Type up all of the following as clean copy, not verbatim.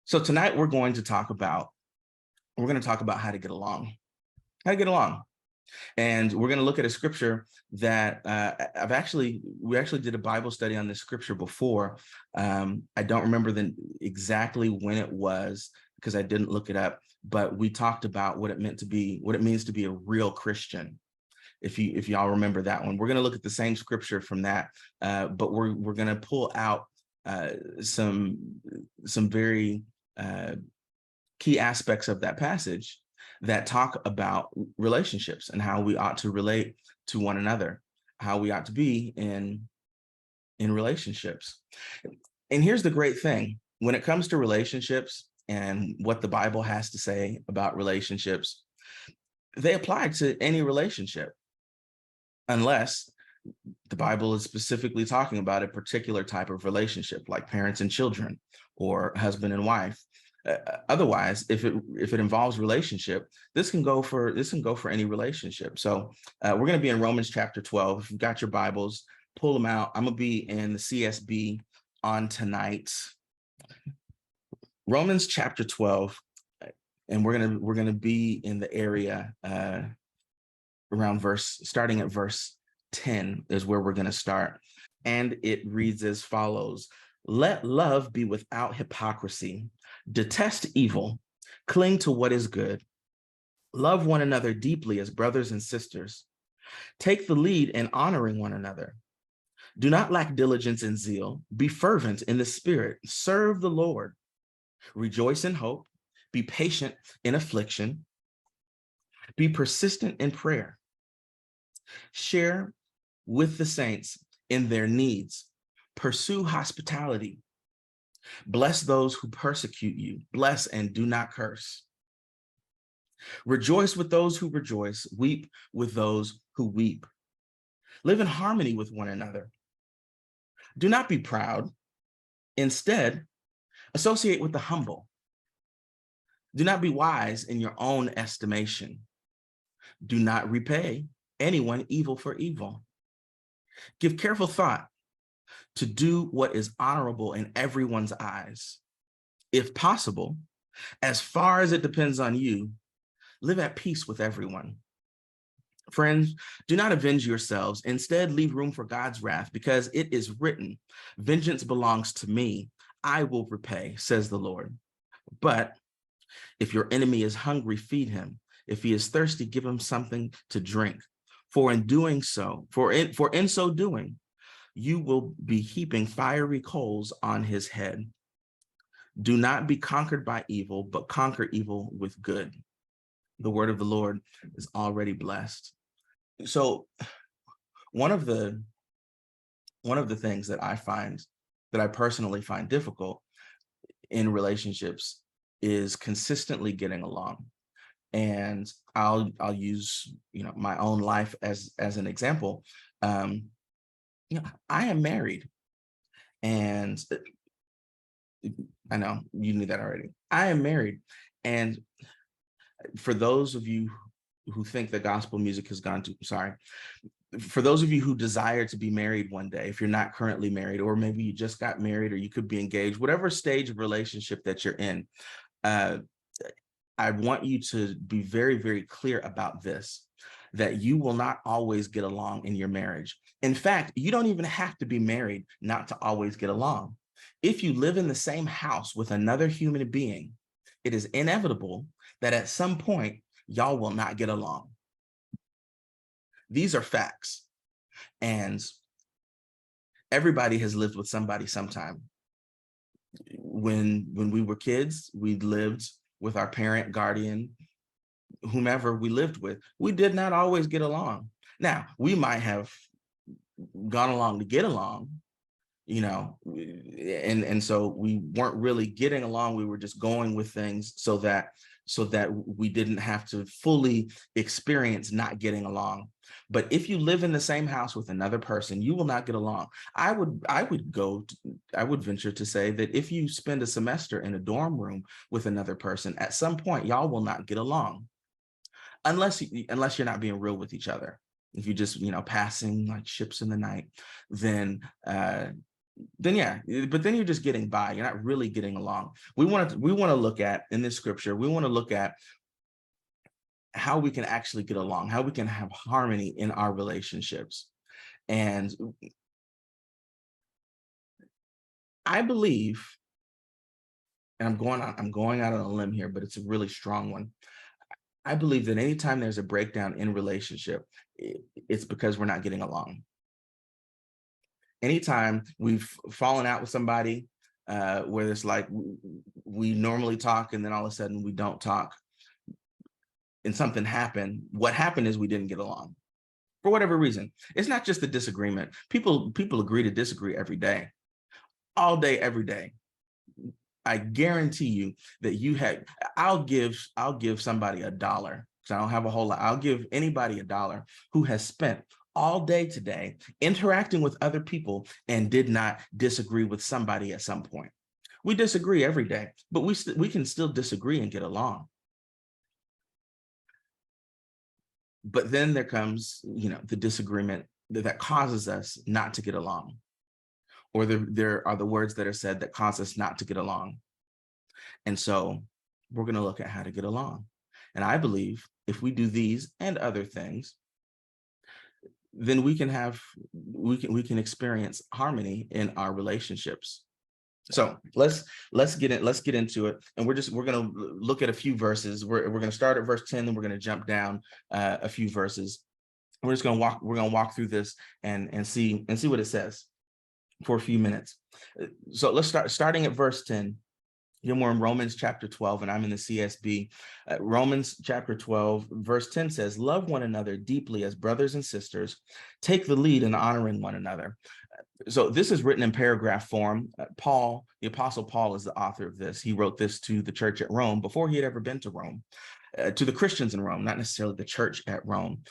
So tonight we're going to talk about how to get along. How to get along. And we're going to look at a scripture that we actually did a Bible study on this scripture before. I don't remember exactly when it was because I didn't look it up, but we talked about what it means to be a real Christian. If y'all remember that one, we're going to look at the same scripture from that, but we're going to pull out some very key aspects of that passage that talk about relationships and how we ought to relate to one another, how we ought to be in relationships. And here's the great thing: when it comes to relationships and what the Bible has to say about relationships, they apply to any relationship, unless the Bible is specifically talking about a particular type of relationship, like parents and children or husband and wife. Otherwise, if it involves relationship, this can go for any relationship. So we're going to be in Romans chapter 12. If you've got your Bibles, pull them out. I'm going to be in the CSB on tonight. Romans chapter 12, and we're going to be in the area starting at verse 10 is where we're going to start. And it reads as follows: "Let love be without hypocrisy. Detest evil. Cling to what is good. Love one another deeply as brothers and sisters. Take the lead in honoring one another. Do not lack diligence and zeal. Be fervent in the spirit. Serve the Lord. Rejoice in hope. Be patient in affliction. Be persistent in prayer. Share with the saints in their needs. Pursue hospitality. Bless those who persecute you. Bless and do not curse. Rejoice with those who rejoice. Weep with those who weep. Live in harmony with one another. Do not be proud. Instead, associate with the humble. Do not be wise in your own estimation. Do not repay anyone evil for evil. Give careful thought to do what is honorable in everyone's eyes. If possible, as far as it depends on you, live at peace with everyone. Friends, do not avenge yourselves. Instead, leave room for God's wrath, because it is written, 'Vengeance belongs to me. I will repay,' says the Lord. But if your enemy is hungry, feed him. If he is thirsty, give him something to drink. For in so doing, you will be heaping fiery coals on his head. Do not be conquered by evil, but conquer evil with good." The word of the Lord is already blessed. So one of the things that I personally find difficult in relationships is consistently getting along. And I'll use my own life as an example. I am married, and I know you knew that already. I am married, and for those of you who think that gospel music has gone too, sorry, for those of you who desire to be married one day, if you're not currently married, or maybe you just got married, or you could be engaged, whatever stage of relationship that you're in, I want you to be very, very clear about this, that you will not always get along in your marriage. In fact, you don't even have to be married not to always get along. If you live in the same house with another human being, it is inevitable that at some point, y'all will not get along. These are facts. And everybody has lived with somebody sometime. When we were kids, we lived with our parent, guardian, whomever we lived with. We did not always get along. Now, we might have gone along to get along, and so we weren't really getting along. We were just going with things so that we didn't have to fully experience not getting along. But if you live in the same house with another person, you will not get along. I would venture to say that if you spend a semester in a dorm room with another person, at some point y'all will not get along, unless you're not being real with each other. If you just passing like ships in the night, then then yeah, but then you're just getting by. You're not really getting along. We want to look at in this scripture, we want to look at how we can actually get along, how we can have harmony in our relationships. And I believe, and I'm going out on a limb here, but it's a really strong one. I believe that anytime there's a breakdown in relationship, it's because we're not getting along. Anytime we've fallen out with somebody, where it's like we normally talk and then all of a sudden we don't talk and something happened, what happened is we didn't get along for whatever reason. It's not just a disagreement. People agree to disagree every day, all day, every day. I guarantee you that I'll give somebody $1 because I don't have a whole lot. I'll give anybody $1 who has spent all day today interacting with other people and did not disagree with somebody at some point. We disagree every day, but we can still disagree and get along. But then there comes, the disagreement that causes us not to get along. Or there are the words that are said that cause us not to get along. And so we're going to look at how to get along. And I believe if we do these and other things, then we can experience harmony in our relationships. So let's get into it. And we're going to look at a few verses. We're going to start at verse 10, and we're going to jump down a few verses. We're going to walk through this and see what it says for a few minutes. So let's starting at verse 10. We're in Romans chapter 12, and I'm in the CSB. Romans chapter 12, verse 10 says, "Love one another deeply as brothers and sisters. Take the lead in honoring one another." So this is written in paragraph form. Paul, the Apostle Paul, is the author of this. He wrote this to the church at Rome before he had ever been to Rome. To the Christians in Rome, not necessarily the church at Rome,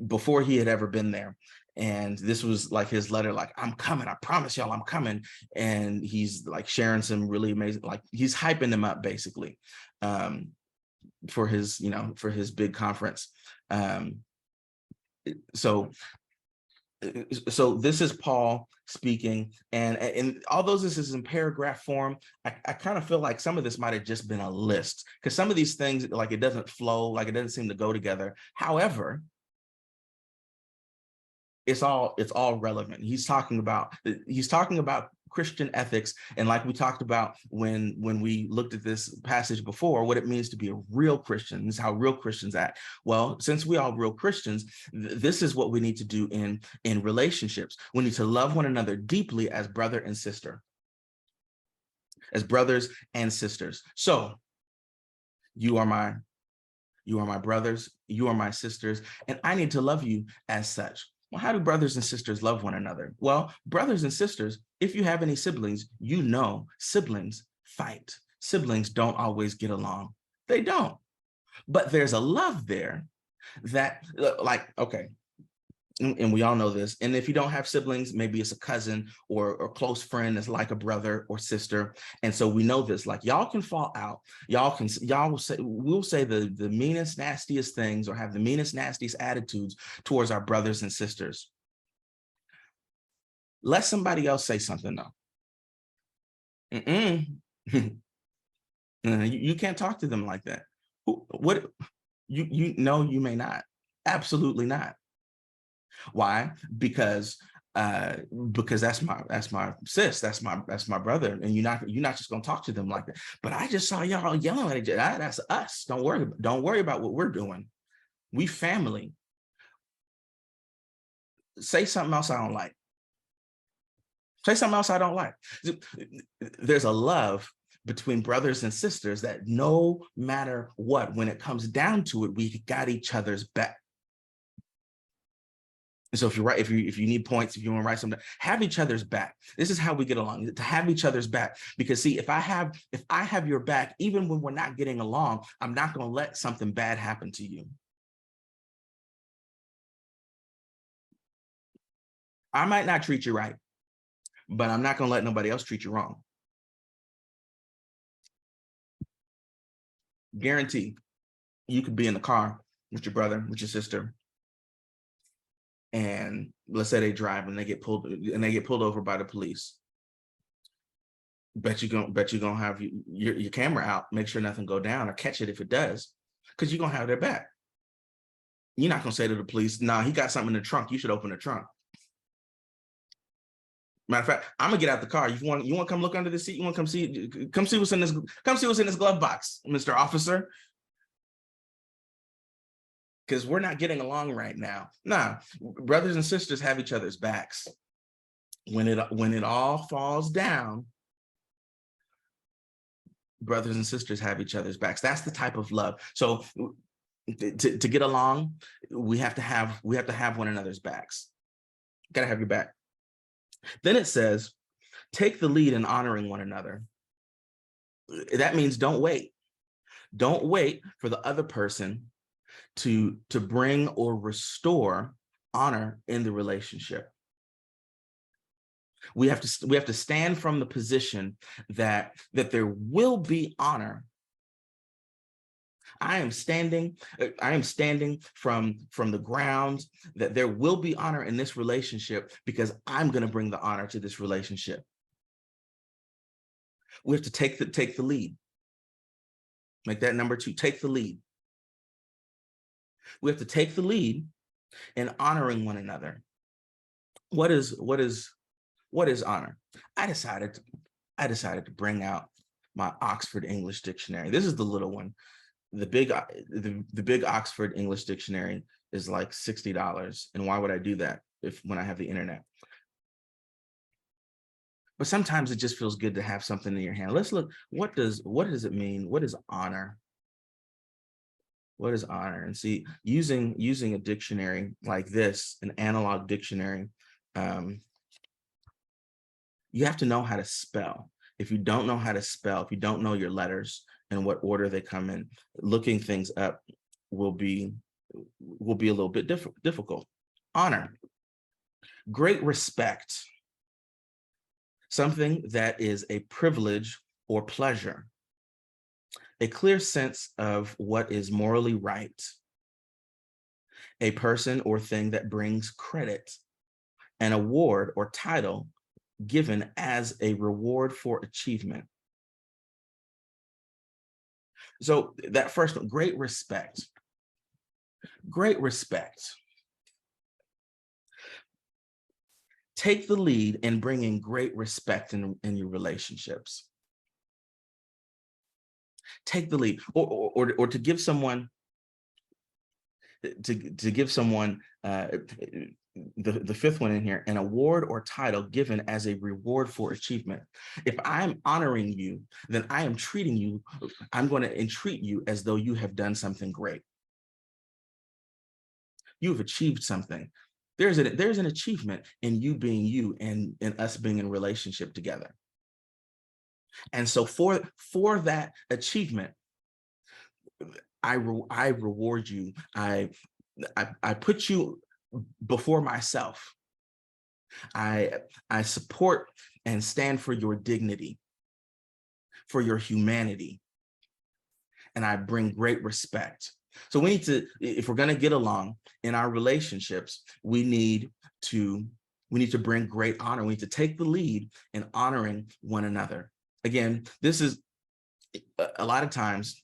before he had ever been there. And this was like his letter, like, "I'm coming, I promise y'all I'm coming." And he's like sharing some really amazing, like he's hyping them up basically, for his big conference. So this is Paul speaking, and although this is in paragraph form, I kind of feel like some of this might have just been a list, because some of these things, like, it doesn't flow, like it doesn't seem to go together. However, it's all relevant. He's talking about Christian ethics, and like we talked about when we looked at this passage before, what it means to be a real Christian. This is how real Christians act. Well, since we are real Christians, this is what we need to do in relationships. We need to love one another deeply as brother and sister, as brothers and sisters. So you are my brothers, you are my sisters, and I need to love you as such. Well, how do brothers and sisters love one another? Well, brothers and sisters, if you have any siblings, siblings fight. Siblings don't always get along. They don't. But there's a love there that, like, okay, and we all know this. And if you don't have siblings, maybe it's a cousin or a close friend that's like a brother or sister. And so we know this, like, y'all can fall out. We'll say the meanest, nastiest things, or have the meanest, nastiest attitudes towards our brothers and sisters. Let somebody else say something though. You can't talk to them like that. What you know, you may not. Absolutely not. Why? Because that's my sis, that's my brother, and you're not just gonna talk to them like that. But I just saw y'all yelling at each other. That's us. Don't worry about what we're doing. We family. Say something else I don't like. Say something else I don't like. There's a love between brothers and sisters that no matter what, when it comes down to it, we got each other's back. So if you need points, if you want to write something, have each other's back. This is how we get along, to have each other's back. Because see, if I have your back, even when we're not getting along, I'm not going to let something bad happen to you. I might not treat you right, but I'm not going to let nobody else treat you wrong. Guarantee. You could be in the car with your brother, with your sister, and let's say they drive and they get pulled over by the police. Bet you're gonna have your camera out, make sure nothing go down, or catch it if it does, because you're gonna have their back. You're not gonna say to the police, "Nah, he got something in the trunk. You should open the trunk." Matter of fact, I'm gonna get out the car. You want to come look under the seat? You want to come see what's in this? Come see what's in this glove box, Mr. Officer. Because we're not getting along right now. Nah, brothers and sisters have each other's backs. When it all falls down, brothers and sisters have each other's backs. That's the type of love. So to get along, we have to have one another's backs. Gotta have your back. Then it says, take the lead in honoring one another. That means don't wait. Don't wait for the other person to bring or restore honor in the relationship. We have to stand from the position that there will be honor. I am standing from the ground that there will be honor in this relationship because I'm going to bring the honor to this relationship. We have to take the lead. Make that number 2, take the lead. We have to take the lead in honoring one another. What is honor? I decided to bring out my Oxford English Dictionary. This is the little one. The big Oxford English Dictionary is like $60. And why would I do that when I have the internet? But sometimes it just feels good to have something in your hand. Let's look. What does it mean? What is honor? What is honor? And see, using a dictionary like this, an analog dictionary, you have to know how to spell. If you don't know how to spell, if you don't know your letters and what order they come in, looking things up will be a little bit difficult. Honor, great respect, something that is a privilege or pleasure, a clear sense of what is morally right, a person or thing that brings credit, an award or title given as a reward for achievement. So that first one, great respect. Great respect. Take the lead in bringing great respect in your relationships. Take the lead, or to give someone the fifth one in here, an award or title given as a reward for achievement. If I'm honoring you, then I'm going to entreat you as though you have done something great. You've achieved something. There's an achievement in you being you and us being in relationship together. And so for that achievement, I reward you. I put you before myself. I support and stand for your dignity, for your humanity, and I bring great respect. So we need to, if we're going to get along in our relationships, we need to bring great honor. We need to take the lead in honoring one another. Again, this is a lot of times,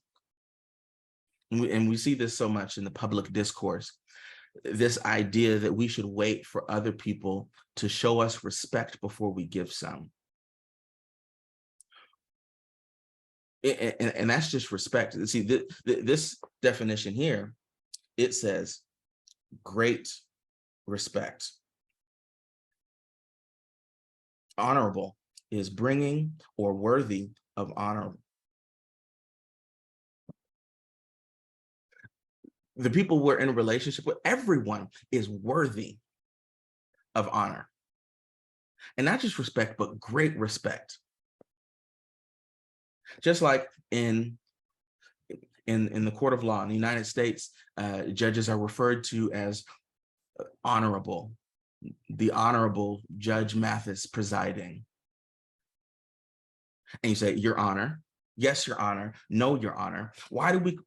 and we see this so much in the public discourse, this idea that we should wait for other people to show us respect before we give some. And that's just respect. See, this definition here, it says great respect. Honorable is bringing or worthy of honor. The people we're in a relationship with, everyone is worthy of honor. And not just respect, but great respect. Just like in the court of law in the United States, judges are referred to as honorable. The Honorable Judge Mathis presiding. And you say, Your Honor. Yes, Your Honor. No, Your Honor. Why do we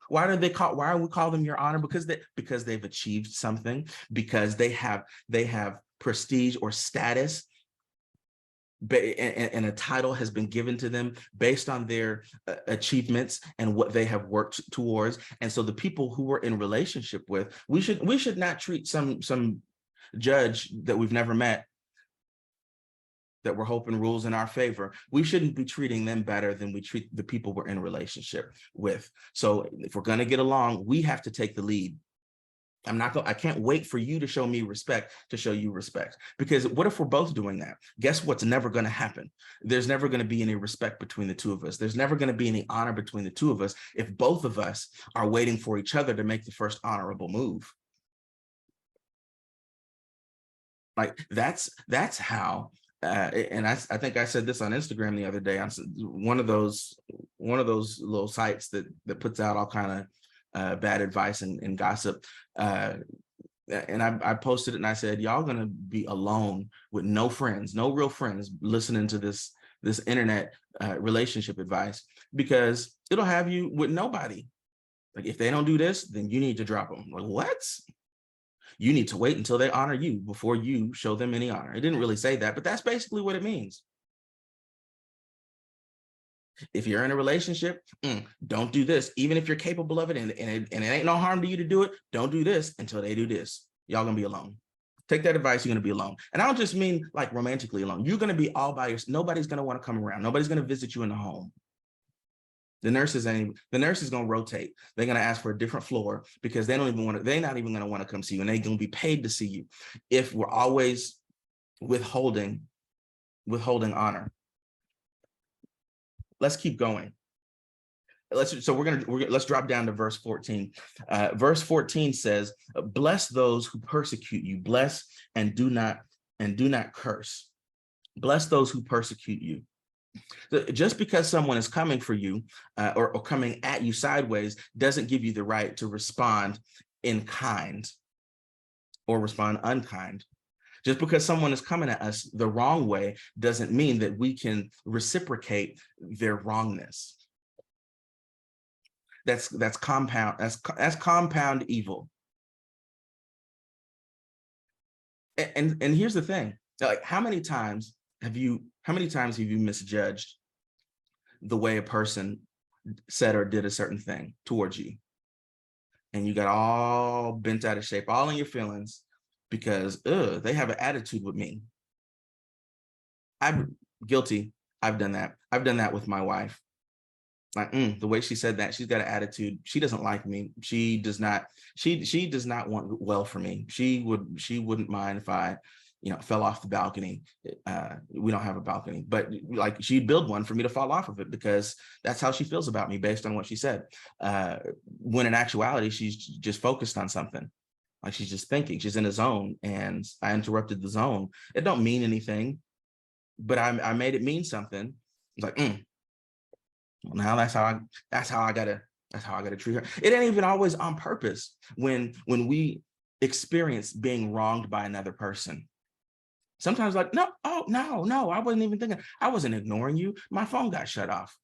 call them Your Honor? Because they've achieved something, because they have prestige or status and a title has been given to them based on their achievements and what they have worked towards. And so the people who we're in relationship with, we should not treat some judge that we've never met, that we're hoping rules in our favor. We shouldn't be treating them better than we treat the people we're in relationship with. So if we're going to get along, we have to take the lead. I can't wait for you to show me respect to show you respect. Because what if we're both doing that? Guess what's never going to happen? There's never going to be any respect between the two of us. There's never going to be any honor between the two of us if both of us are waiting for each other to make the first honorable move. Like that's how, and I think I said this on Instagram the other day. On one of those little sites that puts out all kind of bad advice and gossip. And I posted it and I said, y'all gonna be alone with no friends, no real friends, listening to this internet relationship advice, because it'll have you with nobody. Like, if they don't do this, then you need to drop them. Like, what? You need to wait until they honor you before you show them any honor. It didn't really say that, but that's basically what it means. If you're in a relationship, don't do this. Even if you're capable of it and it ain't no harm to you to do it, don't do this until they do this. Y'all gonna be alone. Take that advice, you're gonna be alone. And I don't just mean like romantically alone. You're gonna be all by yourself. Nobody's gonna want to come around. Nobody's gonna visit you in the home. The nurses gonna rotate. They're gonna ask for a different floor because they're not even gonna want to come see you, and they're gonna be paid to see you. If we're always withholding honor. Let's keep going. Let's drop down to verse 14. Verse 14 says, "Bless those who persecute you. Bless and do not curse. Bless those who persecute you." Just because someone is coming for you or coming at you sideways doesn't give you the right to respond in kind or respond unkind. Just because someone is coming at us the wrong way doesn't mean that we can reciprocate their wrongness. That's compound evil. And here's the thing: like, how many times have you misjudged the way a person said or did a certain thing towards you, and you got all bent out of shape, all in your feelings, because they have an attitude with me? I'm guilty. I've done that. I've done that with my wife. Like, the way she said that, she's got an attitude. She doesn't like me. She does not want well for me. She wouldn't mind if I, fell off the balcony. We don't have a balcony, but like, she'd build one for me to fall off of it because that's how she feels about me based on what she said. When in actuality, she's just focused on something. Like, she's just thinking, she's in a zone, and I interrupted the zone. It don't mean anything, but I made it mean something. It's like, now that's how I gotta treat her. It ain't even always on purpose when we experience being wronged by another person. Sometimes, like, no, I wasn't even thinking. I wasn't ignoring you. My phone got shut off,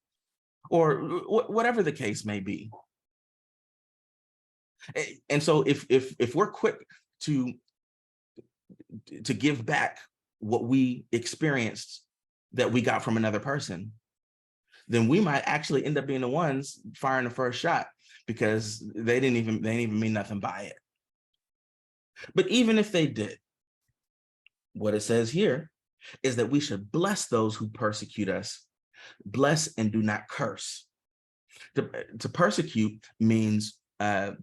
or whatever the case may be. And so if we're quick to give back what we experienced that we got from another person, then we might actually end up being the ones firing the first shot because they didn't even mean nothing by it. But even if they did, what it says here is that we should bless those who persecute us. Bless and do not curse. To persecute means, in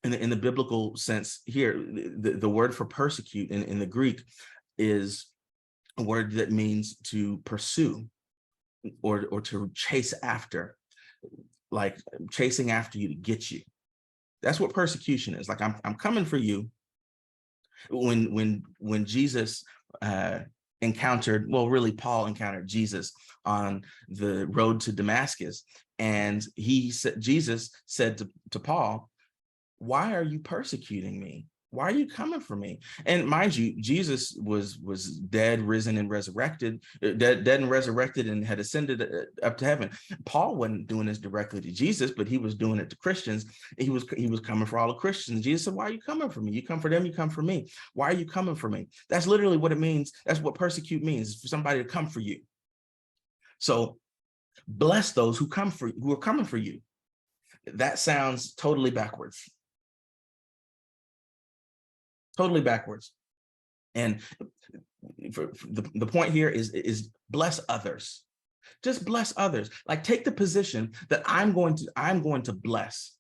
the biblical sense here, the word for persecute in the Greek is a word that means to pursue or to chase after, like chasing after you to get you. That's what persecution is. Like, I'm coming for you. When Jesus Paul encountered Jesus on the road to Damascus, and Jesus said to Paul, "Why are you persecuting me? Why are you coming for me? And mind you, Jesus was dead, risen, and resurrected, dead and resurrected, and had ascended up to heaven. Paul wasn't doing this directly to Jesus, but he was doing it to Christians. He was coming for all the Christians. Jesus said, "Why are you coming for me? You come for them, you come for me. Why are you coming for me?" That's literally what it means. That's what persecute means, for somebody to come for you. So bless those who are coming for you. That sounds totally backwards. Totally backwards. And for the point here is bless others. Just bless others. Like, take the position that I'm going to bless.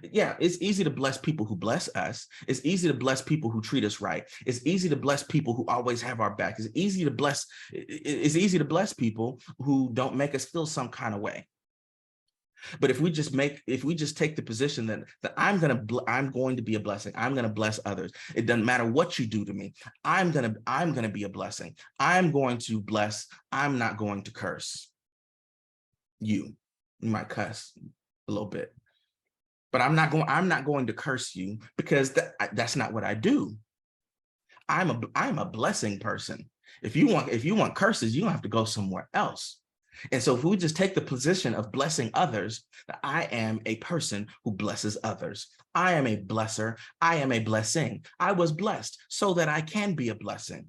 Yeah, it's easy to bless people who bless us. It's easy to bless people who treat us right. It's easy to bless people who always have our back. It's easy to bless people who don't make us feel some kind of way. But if we just take the position that I'm going to be a blessing, I'm going to bless others. It doesn't matter what you do to me. I'm going to be a blessing. I'm going to bless. I'm not going to curse you. You might cuss a little bit, but I'm not going to curse you, because that's not what I do. I'm a blessing person. If you want curses, you don't have to go somewhere else. And so if we just take the position of blessing others, I am a person who blesses others. I am a blesser. I am a blessing. I was blessed so that I can be a blessing.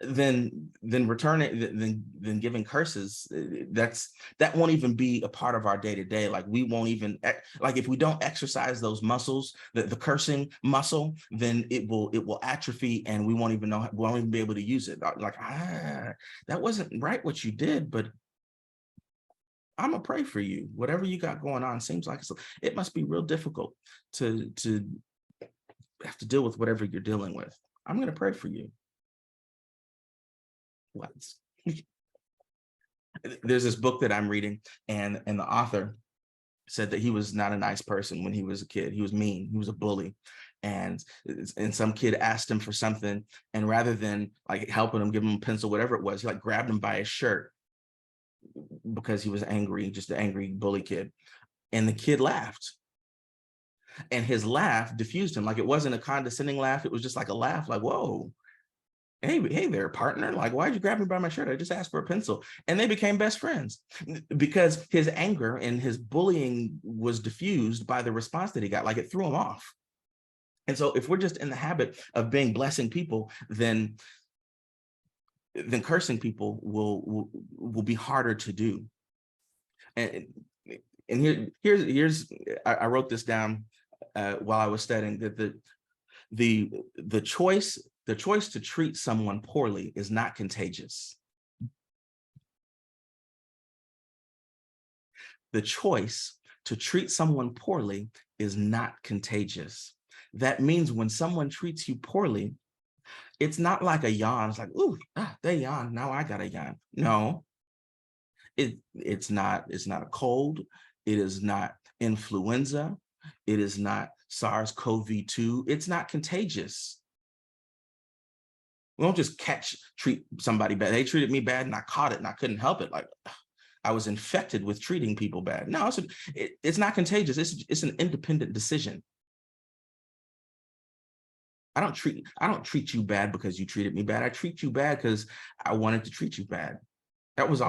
Then then giving curses, that won't even be a part of our day-to-day. Like, we won't even, like, if we don't exercise those muscles, the cursing muscle, then it will atrophy, and we won't even be able to use it. Like, that wasn't right what you did, but I'm gonna pray for you. Whatever you got going on seems like it must be real difficult to have to deal with whatever you're dealing with. I'm gonna pray for you. What? There's this book that I'm reading, and the author said that he was not a nice person when he was a kid. He was mean. He was a bully. And some kid asked him for something, and rather than like helping him, give him a pencil, whatever it was, he like grabbed him by his shirt because he was angry, just an angry bully kid. And the kid laughed. And his laugh diffused him. Like, it wasn't a condescending laugh. It was just like a laugh, like, whoa, hey there, partner. Like, why'd you grab me by my shirt? I just asked for a pencil. And they became best friends because his anger and his bullying was diffused by the response that he got. Like, it threw him off. And so if we're just in the habit of being blessing people, then cursing people will be harder to do. And here's I wrote this down while I was studying, that the choice to treat someone poorly is not contagious. The choice to treat someone poorly is not contagious. That means when someone treats you poorly, it's not like a yawn. It's like, ooh, they yawn. Now I got a yawn. No, it's not a cold. It is not influenza. It is not SARS-CoV-2. It's not contagious. We don't just treat somebody bad. They treated me bad and I caught it and I couldn't help it. Like, I was infected with treating people bad. No, it's not contagious. It's an independent decision. I don't treat you bad because you treated me bad. I treat you bad because I wanted to treat you bad. That was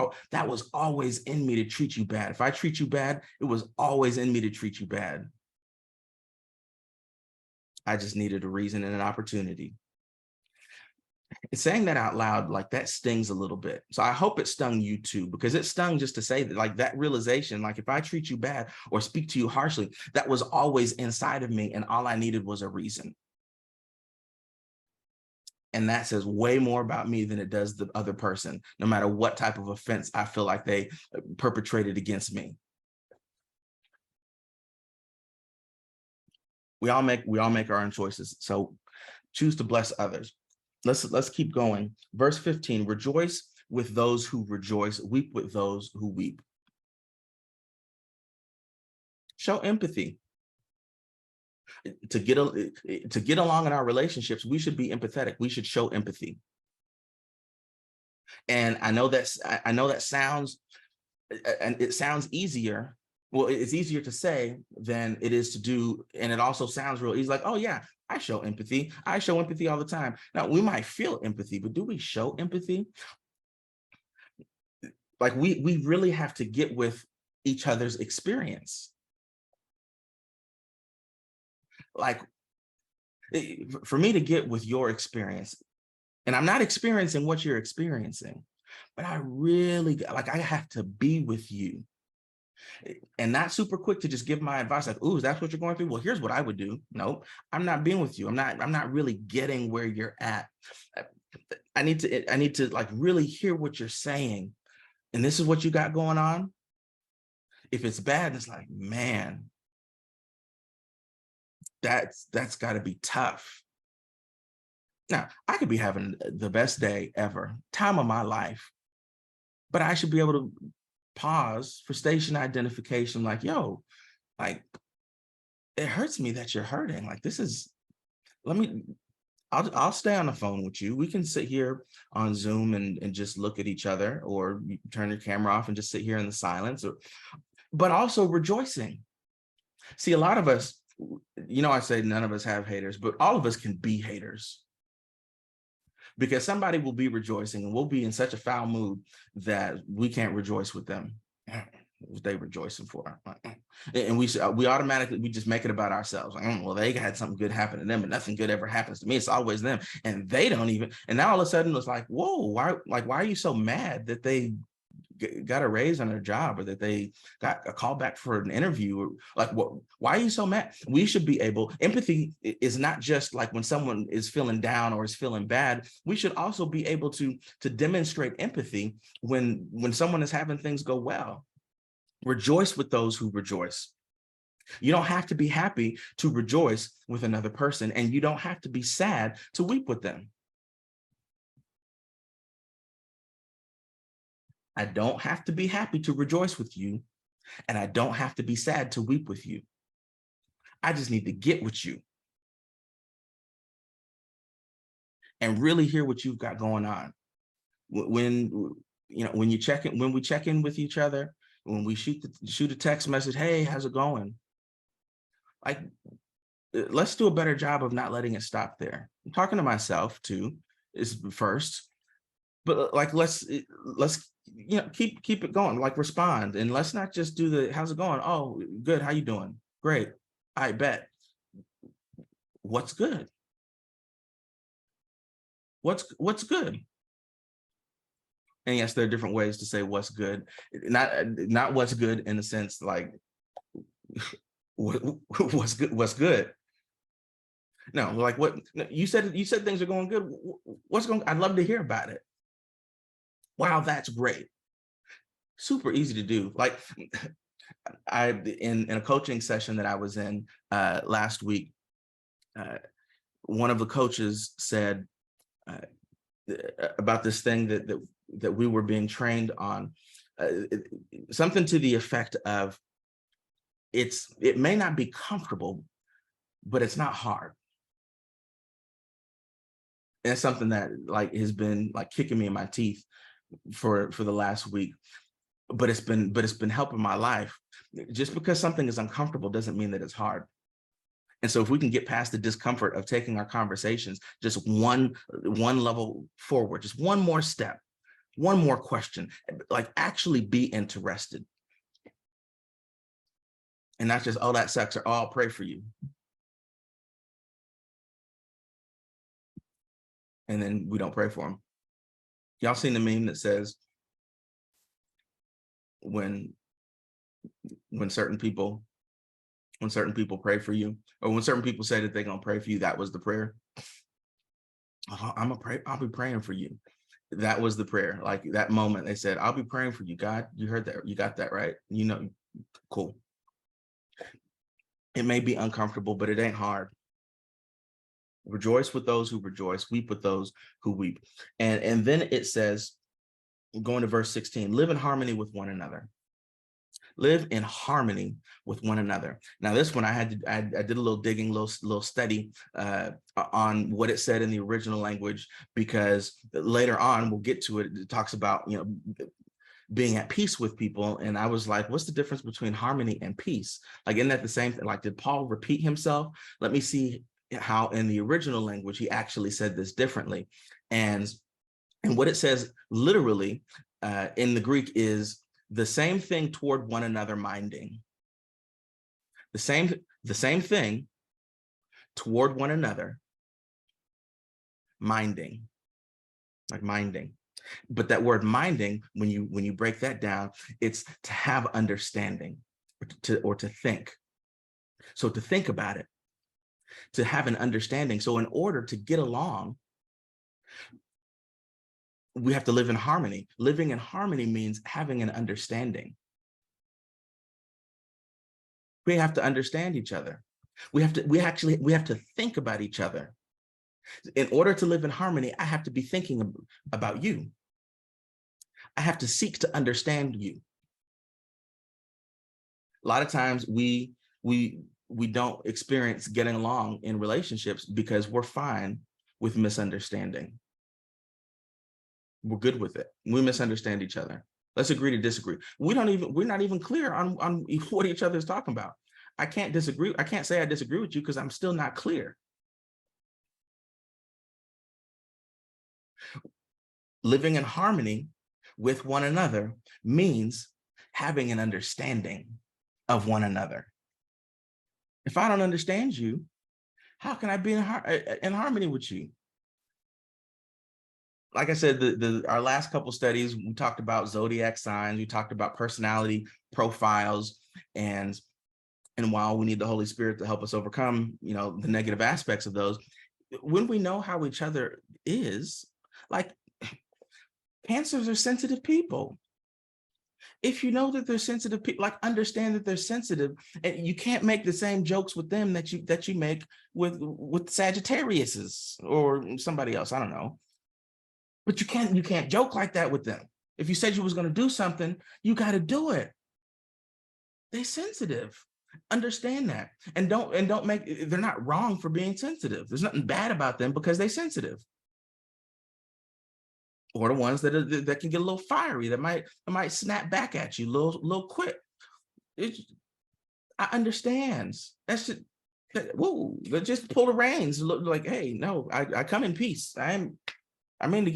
always in me to treat you bad. If I treat you bad, it was always in me to treat you bad. I just needed a reason and an opportunity. And saying that out loud, like, that stings a little bit. So I hope it stung you too, because it stung just to say that, like, that realization, like, if I treat you bad or speak to you harshly, that was always inside of me, and all I needed was a reason. And that says way more about me than it does the other person, no matter what type of offense I feel like they perpetrated against me. We all make our own choices. So choose to bless others. Let's keep going. Verse 15, rejoice with those who rejoice, weep with those who weep. Show empathy. To get along in our relationships, we should be empathetic. We should show empathy. And I know that sounds, and it sounds easier Well, it's easier to say than it is to do. And it also sounds real easy, like, oh yeah, I show empathy. I show empathy all the time. Now, we might feel empathy, but do we show empathy? Like we really have to get with each other's experience. Like for me to get with your experience, and I'm not experiencing what you're experiencing, but I really like, I have to be with you and not super quick to just give my advice like, ooh, that's what you're going through. Well, here's what I would do. Nope, I'm not being with you. I'm not really getting where you're at. I need to like really hear what you're saying. And this is what you got going on. If it's bad, it's like, man, that's got to be tough. Now, I could be having the best day ever, time of my life, but I should be able to pause for station identification, like, yo, like, it hurts me that you're hurting. Like, this is, let me, I'll stay on the phone with you. We can sit here on Zoom and just look at each other, or you turn your camera off and just sit here in the silence, but also rejoicing. See, a lot of us, I say none of us have haters, but all of us can be haters, because somebody will be rejoicing and we'll be in such a foul mood that we can't rejoice with them. What they rejoicing for? And we automatically, we just make it about ourselves. Like, well, they had something good happen to them, but nothing good ever happens to me. It's always them, and they don't even. And now all of a sudden it's like, whoa, why are you so mad that they got a raise on their job, or that they got a call back for an interview? Or like, what, why are you so mad? We should be able, empathy is not just like when someone is feeling down or is feeling bad. We should also be able to demonstrate empathy when someone is having things go well. Rejoice with those who rejoice. You don't have to be happy to rejoice with another person, and you don't have to be sad to weep with them. I don't have to be happy to rejoice with you, and I don't have to be sad to weep with you. I just need to get with you and really hear what you've got going on. When we check in with each other, when we shoot a text message, hey, how's it going? Like, let's do a better job of not letting it stop there. I'm talking to myself too, is first, but like, let's keep it going, like respond. And let's not just do the, how's it going? Oh, good. How you doing? Great. I bet. What's good? What's good? And yes, there are different ways to say what's good. Not what's good in the sense like what's good. No, like, what you said things are going good. What's going, I'd love to hear about it. Wow, that's great. Super easy to do. Like, in a coaching session that I was in last week, one of the coaches said about this thing that we were being trained on, something to the effect of, it may not be comfortable, but it's not hard. And it's something that like has been like kicking me in my teeth for the last week, but it's been helping my life. Just because something is uncomfortable doesn't mean that it's hard. And so if we can get past the discomfort of taking our conversations just one level forward, just one more step, one more question, like actually be interested. And not just, oh, that sucks, or oh, I'll pray for you. And then we don't pray for them. Y'all seen the meme that says, when certain people pray for you, or when certain people say that they're gonna pray for you, that was the prayer. I'll be praying for you. That was the prayer. Like that moment they said, I'll be praying for you. God, you heard that, you got that right. Cool. It may be uncomfortable, but it ain't hard. Rejoice with those who rejoice, weep with those who weep. And then it says, going to verse 16, live in harmony with one another. Live in harmony with one another. Now, this one I did a little digging, little study on what it said in the original language, because later on we'll get to it. It talks about being at peace with people. And I was like, what's the difference between harmony and peace? Like, isn't that the same thing? Like, did Paul repeat himself? Let me see how in the original language he actually said this differently. And what it says literally in the Greek is the same thing toward one another minding. The same thing toward one another minding, like minding. But that word minding, when you break that down, it's to have understanding or to think. So to think about it, to have an understanding. So in order to get along, we have to live in harmony. Living in harmony means having an understanding. We have to understand each other. We have to think about each other. In order to live in harmony, I have to be thinking about you. I have to seek to understand you. A lot of times we don't experience getting along in relationships because we're fine with misunderstanding. We're good with it. We misunderstand each other. Let's agree to disagree. We're not even clear on what each other is talking about. I can't disagree. I can't say I disagree with you because I'm still not clear. Living in harmony with one another means having an understanding of one another. If I don't understand you, how can I be in harmony with you? Like I said, our last couple studies, we talked about zodiac signs, we talked about personality profiles, and while we need the Holy Spirit to help us overcome, the negative aspects of those, when we know how each other is, like, Cancers are sensitive people. If you know that they're sensitive people, like, understand that they're sensitive, and you can't make the same jokes with them that you make with Sagittariuses or somebody else. I don't know. But you can't joke like that with them. If you said you was going to do something, you got to do it. They're sensitive. Understand that, and don't make. They're not wrong for being sensitive. There's nothing bad about them because they're sensitive. Or the ones that can get a little fiery, that might snap back at you a little quick. I understand. That's just, whoa. Just pull the reins. Look like, hey, no, I come in peace. I mean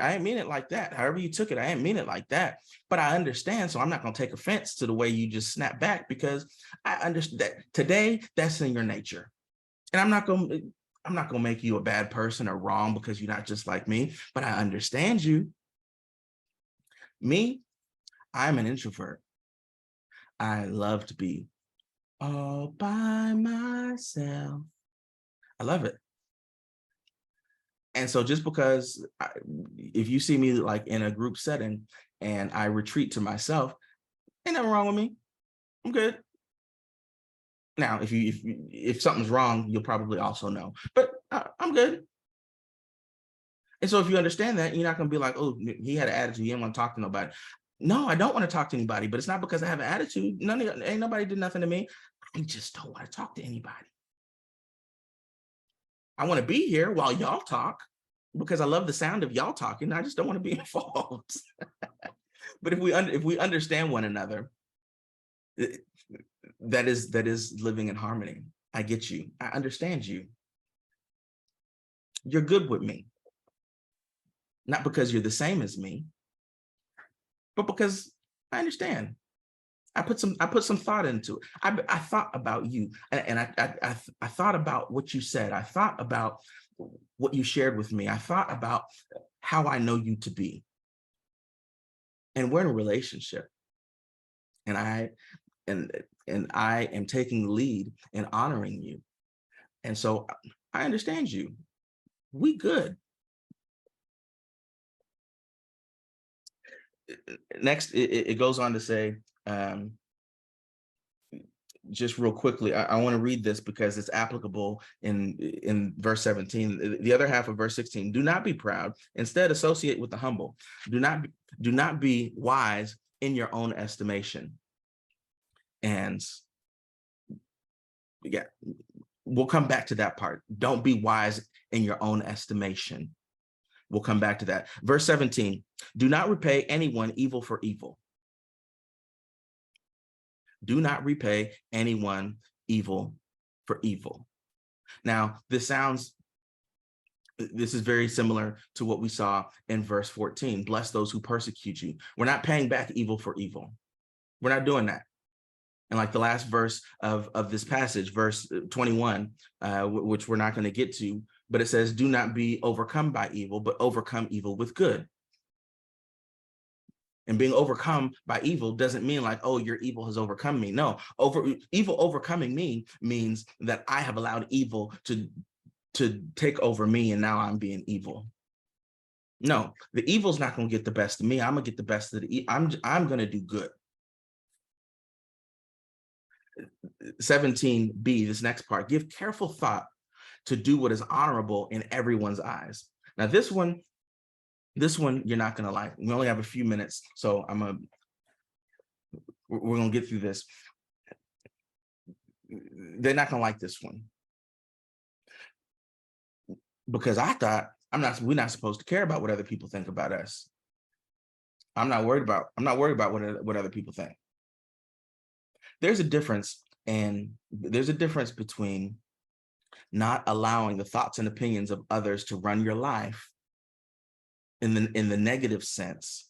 it like that. However you took it, I didn't mean it like that. But I understand, so I'm not going to take offense to the way you just snap back, because I understand that today that's in your nature, and I'm not going to make you a bad person or wrong because you're not just like me. But I understand you. Me, I'm an introvert. I love to be all by myself. I love it. And so just because if you see me like in a group setting and I retreat to myself, ain't nothing wrong with me. I'm good. Now, if something's wrong, you'll probably also know, but I'm good. And so if you understand that, you're not going to be like, oh, he had an attitude, he didn't want to talk to nobody. No, I don't want to talk to anybody, but it's not because I have an attitude. Ain't nobody did nothing to me. I just don't want to talk to anybody. I want to be here while y'all talk because I love the sound of y'all talking. I just don't want to be involved. But if we understand one another, that is living in harmony. I get you. I understand you. You're good with me. Not because you're the same as me, but because I understand. I put some thought into it. I thought about you, and I thought about what you said. I thought about what you shared with me. I thought about how I know you to be. And we're in a relationship, and I am taking the lead in honoring you. And so I understand you. We good. Next, it goes on to say, just real quickly, I want to read this because it's applicable in verse 17. The other half of verse 16: do not be proud, instead associate with the humble. Do not be wise in your own estimation. And yeah, we'll come back to that part. Don't be wise in your own estimation. We'll come back to that. Verse 17, do not repay anyone evil for evil. Do not repay anyone evil for evil. Now, this is very similar to what we saw in verse 14. Bless those who persecute you. We're not paying back evil for evil. We're not doing that. And like the last verse of this passage, verse 21, which we're not going to get to, but it says, do not be overcome by evil, but overcome evil with good. And being overcome by evil doesn't mean like, oh, your evil has overcome me. No, evil overcoming me means that I have allowed evil to take over me, and now I'm being evil. No, the evil's not going to get the best of me. I'm going to get the best of the I'm going to do good. 17b, this next part, give careful thought to do what is honorable in everyone's eyes. Now, this one you're not going to like. We only have a few minutes, so we're going to get through this. They're not going to like this one, because I thought we're not supposed to care about what other people think about us. I'm not worried about what other people think. There's a difference between not allowing the thoughts and opinions of others to run your life in the negative sense,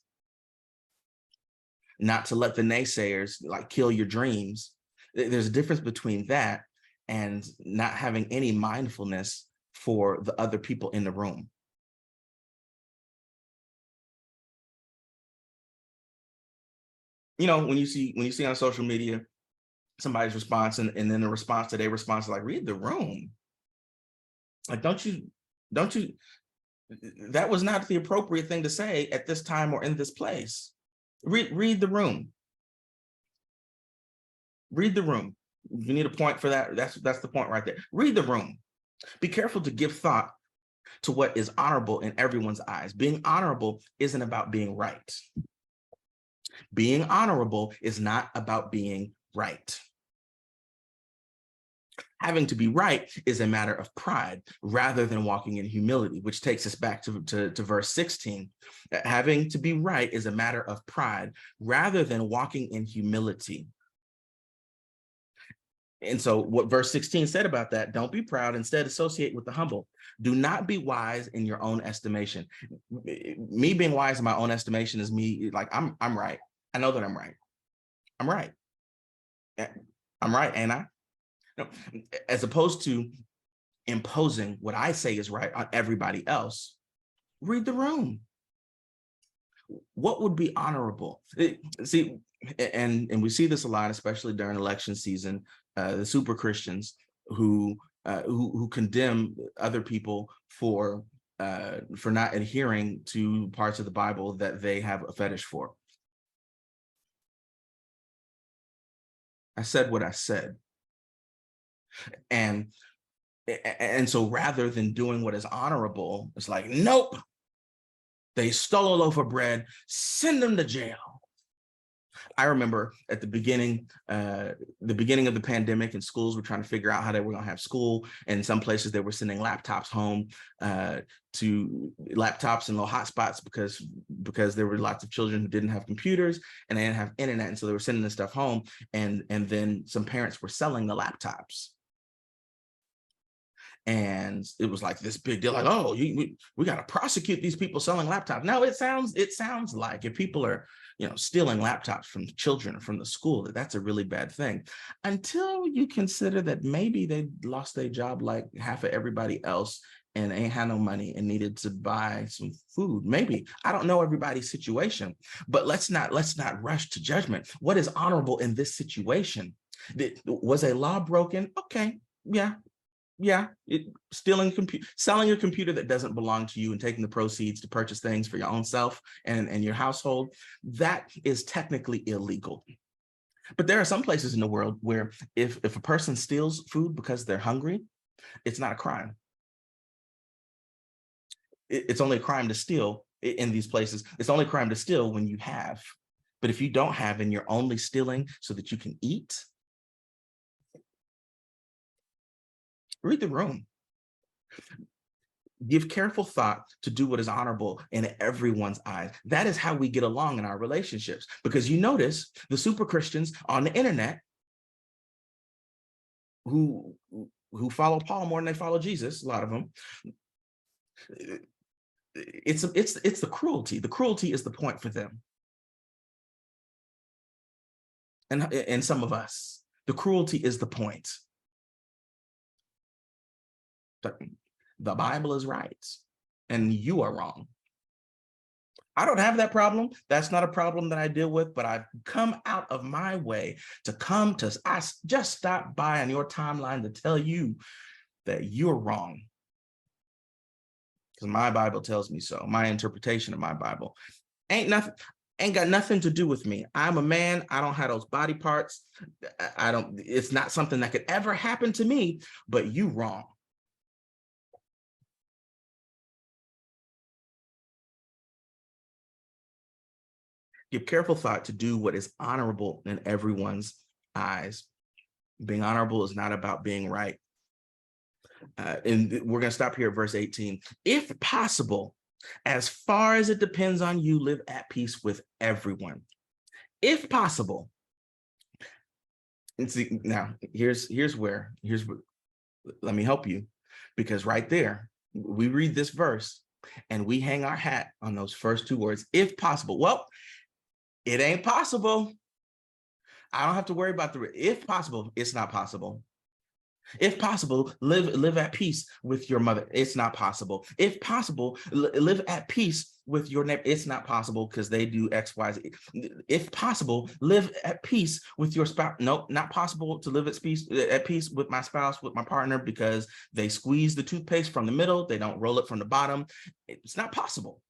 not to let the naysayers like kill your dreams. There's a difference between that and not having any mindfulness for the other people in the room. You know, when you see on social media somebody's response and then the response to their response is like, read the room. Like, don't you, that was not the appropriate thing to say at this time or in this place. Read the room. Read the room. You need a point for that. That's the point right there. Read the room. Be careful to give thought to what is honorable in everyone's eyes. Being honorable isn't about being right. Being honorable is not about being right. Having to be right is a matter of pride rather than walking in humility, which takes us back to verse 16. Having to be right is a matter of pride rather than walking in humility. And so what verse 16 said about that, don't be proud, instead associate with the humble. Do not be wise in your own estimation. Me being wise in my own estimation is me like, I'm right. I know that I'm right. I'm right. I'm right, ain't I? No, as opposed to imposing what I say is right on everybody else. Read the room. What would be honorable? See, and we see this a lot, especially during election season. The super Christians who condemn other people for not adhering to parts of the Bible that they have a fetish for. I said what I said. And so rather than doing what is honorable, it's like, nope, they stole a loaf of bread, send them to jail. I remember at the beginning of the pandemic, and schools were trying to figure out how they were going to have school. And in some places they were sending laptops home, to laptops and little hotspots because there were lots of children who didn't have computers and they didn't have internet. And so they were sending this stuff home. And then some parents were selling the laptops. And it was like this big deal, like, oh, we got to prosecute these people selling laptops. No, it sounds like if people are, stealing laptops from children from the school, that's a really bad thing, until you consider that maybe they lost their job like half of everybody else and ain't had no money and needed to buy some food. Maybe, I don't know everybody's situation, but let's not rush to judgment. What is honorable in this situation? Was a law broken? Okay, yeah, selling a computer that doesn't belong to you and taking the proceeds to purchase things for your own self and your household, that is technically illegal. But there are some places in the world where if a person steals food because they're hungry, it's not a crime. It's only a crime to steal in these places. It's only a crime to steal when you have. But if you don't have and you're only stealing so that you can eat, read the room. Give careful thought to do what is honorable in everyone's eyes. That is how we get along in our relationships. Because you notice the super Christians on the internet who follow Paul more than they follow Jesus, a lot of them, it's the cruelty. The cruelty is the point for them. And some of us, the cruelty is the point. But the Bible is right, and you are wrong. I don't have that problem. That's not a problem that I deal with, but I've come out of my way to come to, I just stopped by on your timeline to tell you that you're wrong. Because my Bible tells me so. My interpretation of my Bible ain't got nothing to do with me. I'm a man. I don't have those body parts. It's not something that could ever happen to me, but you wrong. Give careful thought to do what is honorable in everyone's eyes. Being honorable is not about being right. And we're going to stop here at verse 18. If possible, as far as it depends on you, live at peace with everyone. If possible. And see, now here's where, let me help you, because right there, we read this verse and we hang our hat on those first two words, if possible. Well, it ain't possible. I don't have to worry about if possible, it's not possible. If possible, live at peace with your mother. It's not possible. If possible, live at peace with your neighbor. It's not possible because they do X, Y, Z. If possible, live at peace with your spouse. Nope, not possible to live at peace with my spouse, with my partner, because they squeeze the toothpaste from the middle. They don't roll it from the bottom. It's not possible.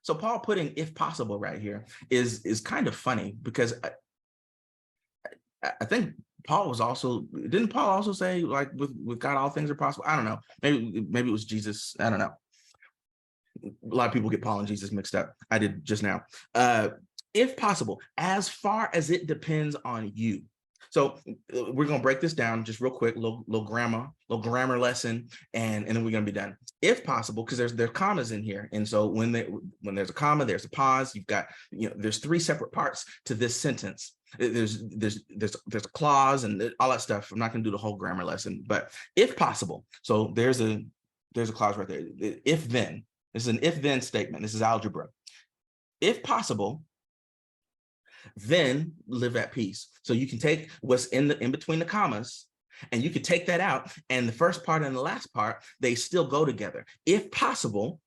So Paul putting if possible right here is kind of funny, because I think Paul was also, didn't Paul also say, like, with God all things are possible? I don't know. Maybe it was Jesus. I don't know. A lot of people get Paul and Jesus mixed up. I did just now. If possible, as far as it depends on you. So we're going to break this down just real quick, little grammar lesson, and then we're going to be done. If possible, because there's commas in here, and so when there's a comma, there's a pause. You've got, there's three separate parts to this sentence. There's a clause and all that stuff. I'm not going to do the whole grammar lesson, but if possible. So there's a clause right there. If then, this is an if then statement. This is algebra. If possible, then live at peace. So you can take what's in between the commas, and you can take that out, and the first part and the last part, they still go together. If possible,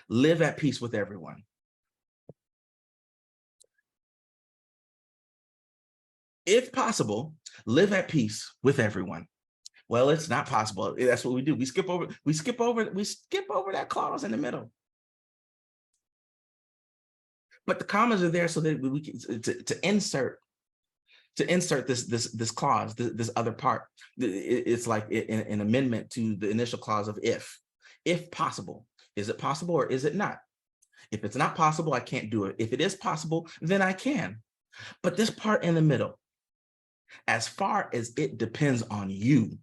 live at peace with everyone. If possible, live at peace with everyone. Well, it's not possible. That's what we do. We skip over that clause in the middle. But the commas are there so that we can to insert this clause, this other part. It's like an amendment to the initial clause of if possible. Is it possible or is it not? If it's not possible, I can't do it. If it is possible, then I can. But this part in the middle, as far as it depends on you.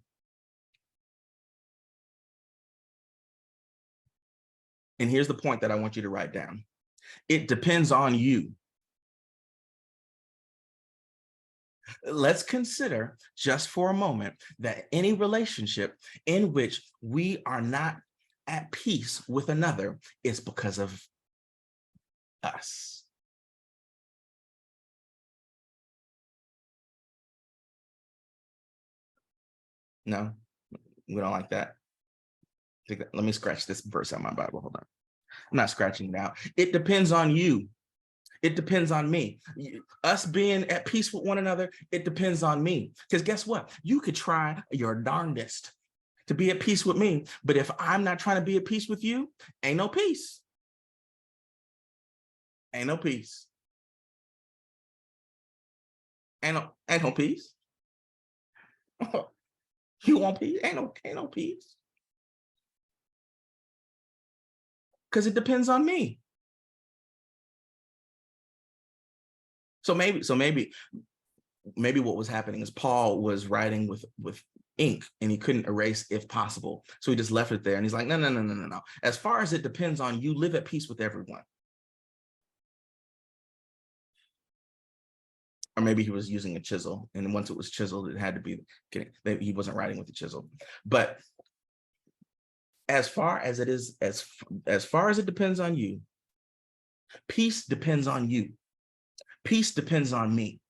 And here's the point that I want you to write down. It depends on you. Let's consider just for a moment that any relationship in which we are not at peace with another is because of us. No, we don't like that. Let me scratch this verse out of my Bible. Hold on. I'm not scratching it out. It depends on you. It depends on me. Us being at peace with one another, it depends on me. Because guess what? You could try your darndest to be at peace with me, but if I'm not trying to be at peace with you, ain't no peace. Ain't no peace. Ain't no peace. You want peace? Ain't no peace. Because it depends on me. So maybe maybe what was happening is Paul was writing with ink and he couldn't erase if possible. So he just left it there. And he's like, no, no, no, no, no, no. As far as it depends on you, live at peace with everyone. Or maybe he was using a chisel. And once it was chiseled, it had to be, he wasn't writing with the chisel. But as far as it is, as far as it depends on you, peace depends on you. Peace depends on me.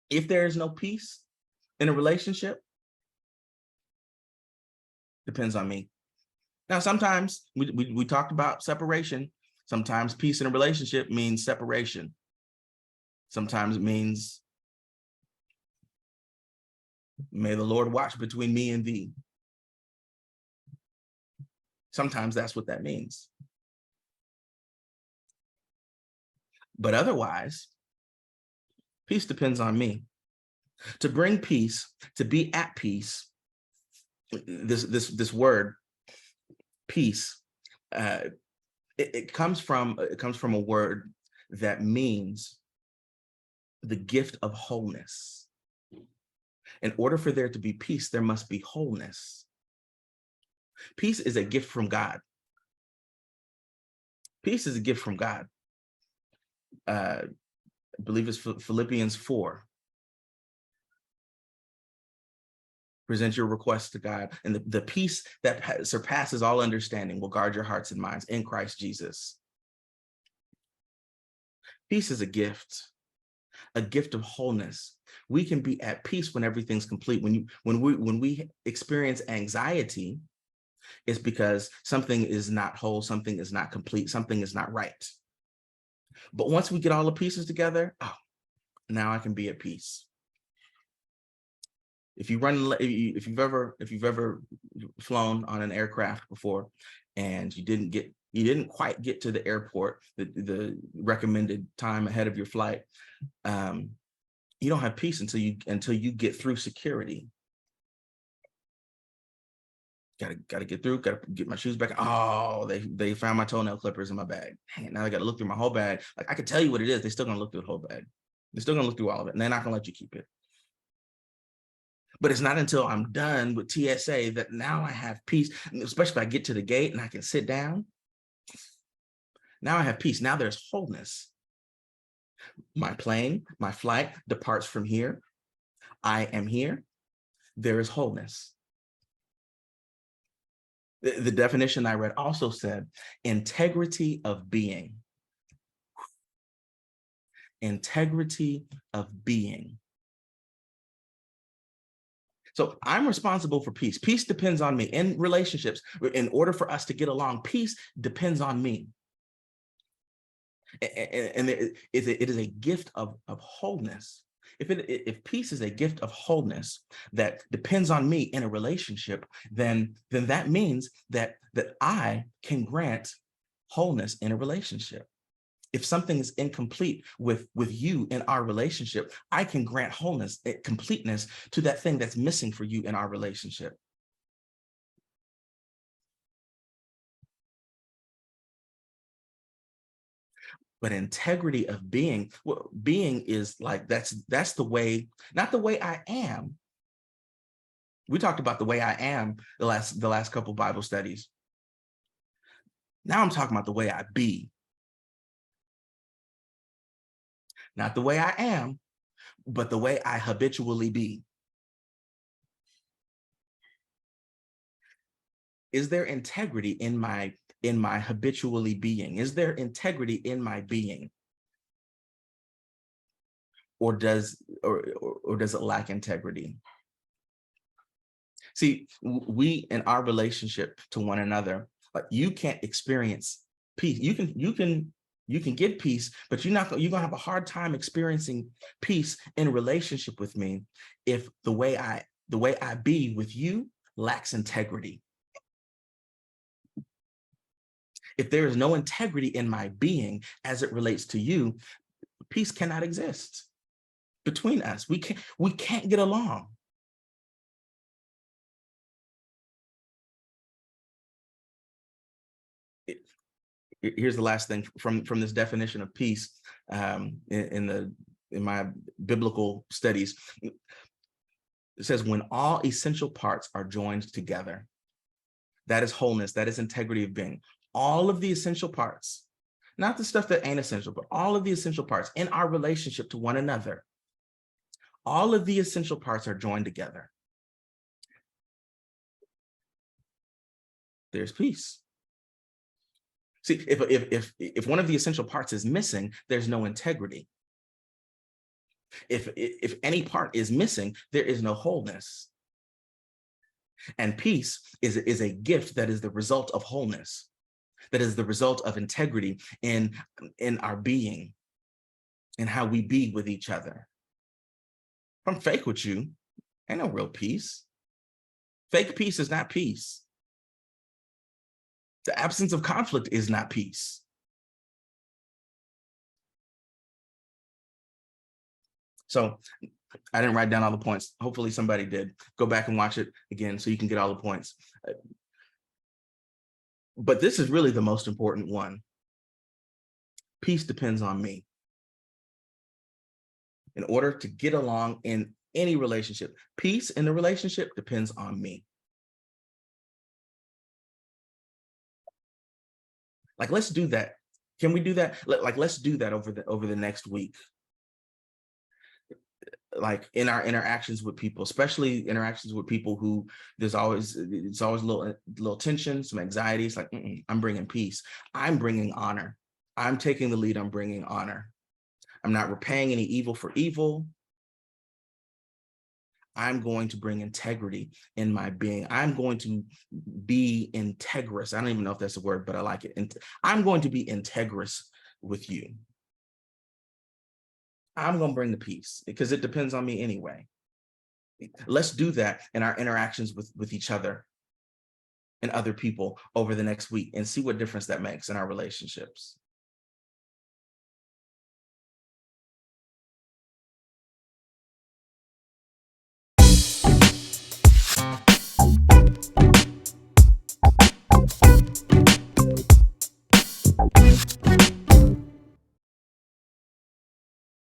If there is no peace in a relationship, depends on me. Now, sometimes we talked about separation. Sometimes peace in a relationship means separation. Sometimes it means, may the Lord watch between me and thee. Sometimes that's what that means. But otherwise, peace depends on me. To bring peace, to be at peace, this word, peace, it comes from a word that means the gift of wholeness. In order for there to be peace, there must be wholeness. Peace is a gift from God. Peace is a gift from God. I believe it's Philippians 4. Present your requests to God, and the peace that surpasses all understanding will guard your hearts and minds in Christ Jesus. Peace is a gift of wholeness. We can be at peace when everything's complete. When we experience anxiety, it's because something is not whole, something is not complete, something is not right. But once we get all the pieces together, oh, now I can be at peace. If you've ever flown on an aircraft before and you didn't quite get to the airport, the recommended time ahead of your flight, you don't have peace until you get through security. Gotta get through, gotta get my shoes back. Oh, they found my toenail clippers in my bag. Dang, now I gotta look through my whole bag. Like, I could tell you what it is, they're still gonna look through the whole bag. They're still gonna look through all of it, and they're not gonna let you keep it. But it's not until I'm done with TSA that now I have peace, especially if I get to the gate and I can sit down. Now I have peace. Now there's wholeness. My plane, my flight departs from here. I am here. There is wholeness. The definition I read also said integrity of being. Integrity of being. So I'm responsible for peace. Peace depends on me. In relationships, in order for us to get along, peace depends on me. And it is a gift of wholeness. If peace is a gift of wholeness that depends on me in a relationship, then that means that I can grant wholeness in a relationship. If something is incomplete with you in our relationship, I can grant wholeness, completeness to that thing that's missing for you in our relationship. But integrity of being, well, being is like, that's the way, not the way I am. We talked about the way I am the last couple Bible studies. Now I'm talking about the way I be. Not the way I am, but the way I habitually be. Is there integrity in my habitually being? Is there integrity in my being? Or does it lack integrity? See, we in our relationship to one another, like, you can't experience peace. You can get peace, but you're gonna have a hard time experiencing peace in relationship with me if the way I be with you lacks integrity. If there is no integrity in my being as it relates to you, peace cannot exist between us. We can't get along. Here's the last thing from this definition of peace in the biblical studies. It says when all essential parts are joined together, that is wholeness, that is integrity of being. All of the essential parts, not the stuff that ain't essential, but all of the essential parts in our relationship to one another, all of the essential parts are joined together. There's peace. See, if one of the essential parts is missing, there's no integrity. If any part is missing, there is no wholeness. And peace is a gift that is the result of wholeness, that is the result of integrity in our being and how we be with each other. If I'm fake with you, ain't no real peace. Fake peace is not peace. The absence of conflict is not peace. So I didn't write down all the points. Hopefully somebody did. Go back and watch it again so you can get all the points. But this is really the most important one. Peace depends on me. In order to get along in any relationship, peace in the relationship depends on me. Like, let's do that. Can we do that? Let's do that over the next week. Like in our interactions with people, especially interactions with people who it's always a little tension, some anxiety. It's like, I'm bringing peace. I'm bringing honor. I'm taking the lead. I'm bringing honor. I'm not repaying any evil for evil. I'm going to bring integrity in my being. I'm going to be integrous. I don't even know if that's a word, but I like it. I'm going to be integrous with you. I'm going to bring the peace because it depends on me anyway. Let's do that in our interactions with each other and other people over the next week and see what difference that makes in our relationships.